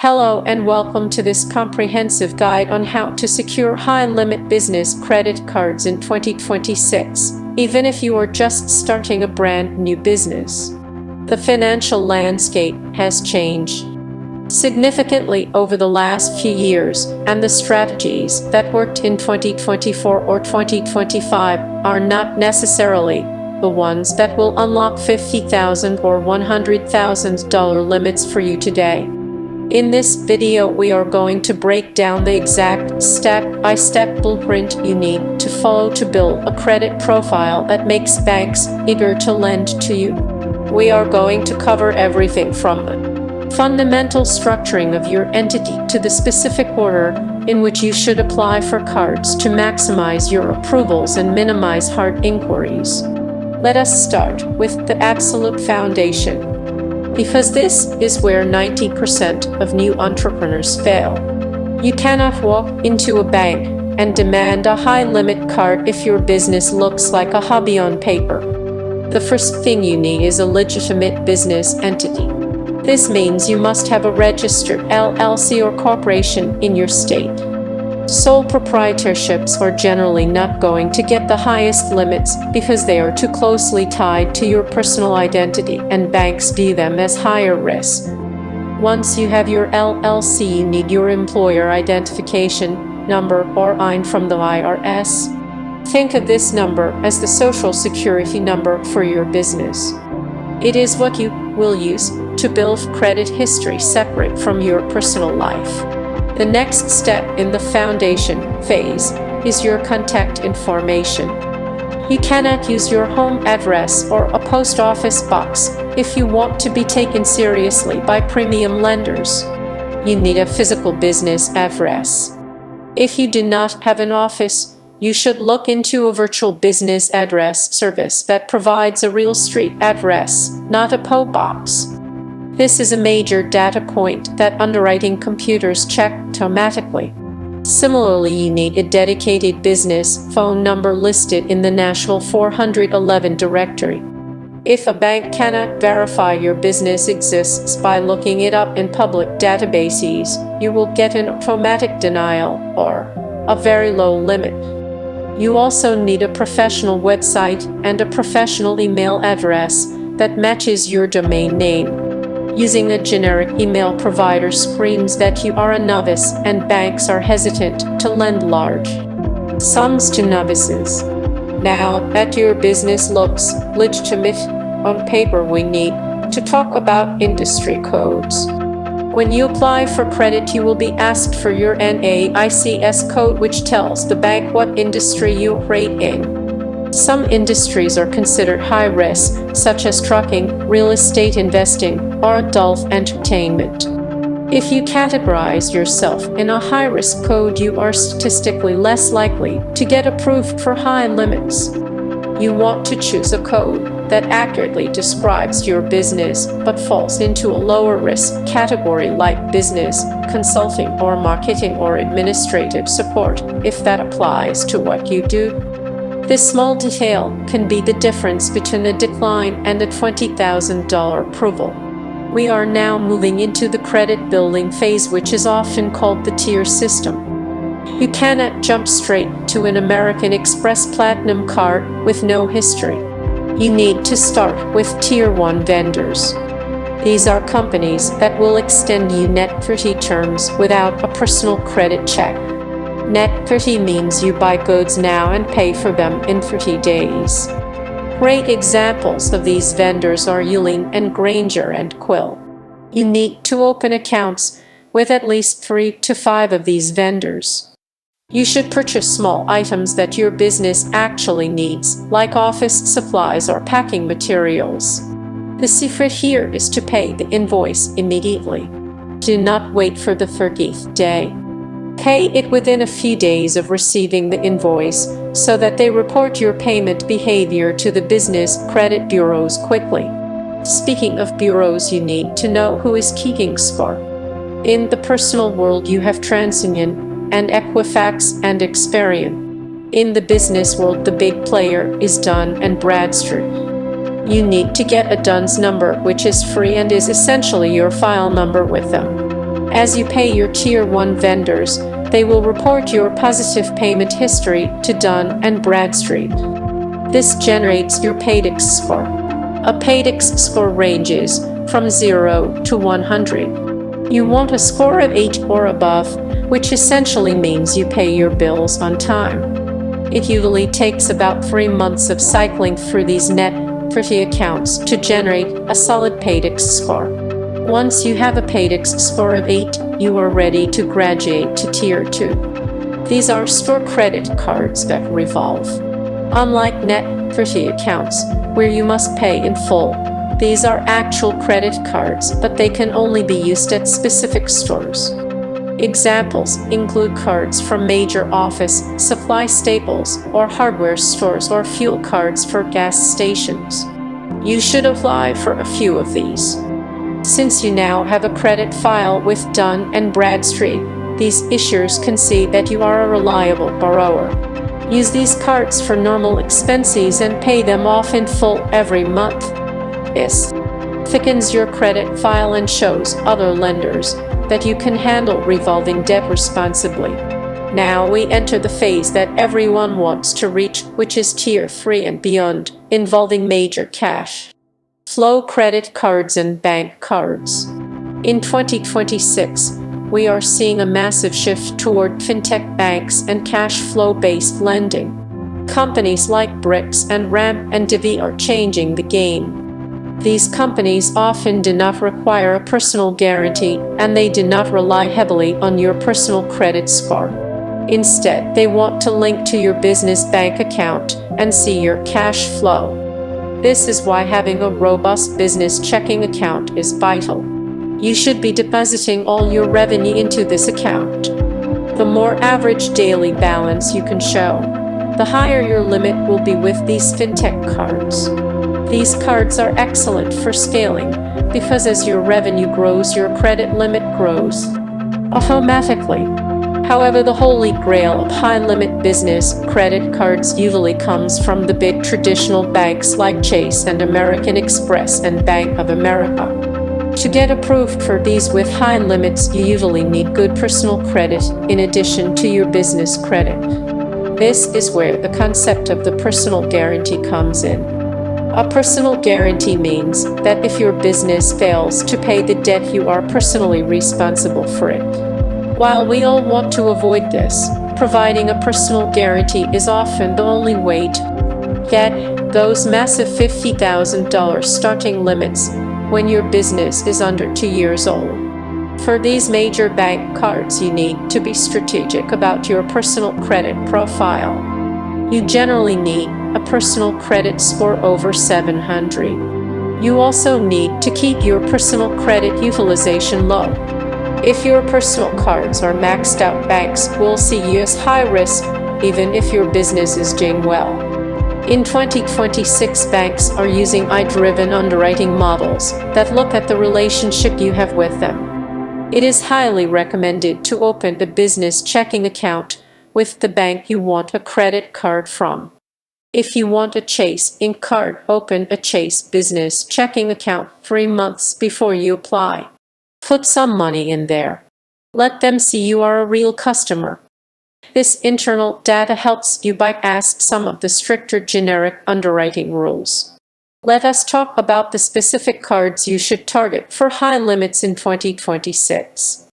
Hello and welcome to this comprehensive guide on how to secure high-limit business credit cards in 2026, even if you are just starting a brand new business. The financial landscape has changed significantly over the last few years, and the strategies that worked in 2024 or 2025 are not necessarily the ones that will unlock $50,000 or $100,000 limits for you today. In this video, we are going to break down the exact step-by-step blueprint you need to follow to build a credit profile that makes banks eager to lend to you. We are going to cover everything from the fundamental structuring of your entity to the specific order in which you should apply for cards to maximize your approvals and minimize hard inquiries. Let us start with the absolute foundation, because this is where 90% of new entrepreneurs fail. You cannot walk into a bank and demand a high-limit card if your business looks like a hobby on paper. The first thing you need is a legitimate business entity. This means you must have a registered LLC or corporation in your state. Sole proprietorships are generally not going to get the highest limits because they are too closely tied to your personal identity, and banks view them as higher risk. Once you have your LLC, you need your employer identification number or EIN from the IRS. Think of this number as the social security number for your business. It is what you will use to build credit history separate from your personal life. The next step in the foundation phase is your contact information. You cannot use your home address or a post office box if you want to be taken seriously by premium lenders. You need a physical business address. If you do not have an office, you should look into a virtual business address service that provides a real street address, not a PO box. This is a major data point that underwriting computers check automatically. Similarly, you need a dedicated business phone number listed in the National 411 directory. If a bank cannot verify your business exists by looking it up in public databases, you will get an automatic denial or a very low limit. You also need a professional website and a professional email address that matches your domain name. Using a generic email provider screams that you are a novice, and banks are hesitant to lend large sums to novices. Now that your business looks legitimate on paper, we need to talk about industry codes. When you apply for credit, you will be asked for your NAICS code, which tells the bank what industry you operate in. Some industries are considered high risk, such as trucking, real estate investing, or adult entertainment. If you categorize yourself in a high-risk code, you are statistically less likely to get approved for high limits. You want to choose a code that accurately describes your business but falls into a lower-risk category like business, consulting, or marketing or administrative support, if that applies to what you do. This small detail can be the difference between a decline and a $20,000 approval. We are now moving into the credit building phase, which is often called the tier system. You cannot jump straight to an American Express Platinum card with no history. You need to start with Tier 1 vendors. These are companies that will extend you net 30 terms without a personal credit check. Net 30 means you buy goods now and pay for them in 30 days. Great examples of these vendors are Yuling and Granger and Quill. You need to open accounts with at least 3 to 5 of these vendors. You should purchase small items that your business actually needs, like office supplies or packing materials. The secret here is to pay the invoice immediately. Do not wait for the 30th day. Pay it within a few days of receiving the invoice so that they report your payment behavior to the business credit bureaus quickly. Speaking of bureaus, you need to know who is keeping score. In the personal world, you have TransUnion and Equifax and Experian. In the business world, the big player is Dun & Bradstreet. You need to get a DUNS number, which is free and is essentially your file number with them. As you pay your Tier 1 vendors, they will report your positive payment history to Dun & Bradstreet. This generates your Paydex score. A Paydex score ranges from 0 to 100. You want a score of 8 or above, which essentially means you pay your bills on time. It usually takes about 3 months of cycling through these net 30 accounts to generate a solid Paydex score. Once you have a Paydex score of 8, you are ready to graduate to Tier 2. These are store credit cards that revolve. Unlike net 30 accounts, where you must pay in full, these are actual credit cards, but they can only be used at specific stores. Examples include cards from major office, supply staples, or hardware stores, or fuel cards for gas stations. You should apply for a few of these. Since you now have a credit file with Dun & Bradstreet, these issuers can see that you are a reliable borrower. Use these cards for normal expenses and pay them off in full every month. This thickens your credit file and shows other lenders that you can handle revolving debt responsibly. Now we enter the phase that everyone wants to reach, which is Tier 3 and beyond, involving major cash flow credit cards and bank cards. In 2026, we are seeing a massive shift toward fintech banks and cash flow-based lending. Companies like Bricks and Ramp and Divi are changing the game. These companies often do not require a personal guarantee, and they do not rely heavily on your personal credit score. Instead, they want to link to your business bank account and see your cash flow. This is why having a robust business checking account is vital. You should be depositing all your revenue into this account. The more average daily balance you can show, the higher your limit will be with these fintech cards. These cards are excellent for scaling because as your revenue grows, your credit limit grows automatically. However, the holy grail of high-limit business credit cards usually comes from the big traditional banks like Chase and American Express and Bank of America. To get approved for these with high limits, you usually need good personal credit in addition to your business credit. This is where the concept of the personal guarantee comes in. A personal guarantee means that if your business fails to pay the debt, you are personally responsible for it. While we all want to avoid this, providing a personal guarantee is often the only way to get those massive $50,000 starting limits when your business is under 2 years old. For these major bank cards, you need to be strategic about your personal credit profile. You generally need a personal credit score over 700. You also need to keep your personal credit utilization low. If your personal cards are maxed out, banks will see you as high risk even if your business is doing well. In 2026, banks are using AI-driven underwriting models that look at the relationship you have with them. It is highly recommended to open a business checking account with the bank you want a credit card from. If you want a Chase Inc. card, open a Chase business checking account 3 months before you apply. Put some money in there. Let them see you are a real customer. This internal data helps you bypass some of the stricter generic underwriting rules. Let us talk about the specific cards you should target for high limits in 2026.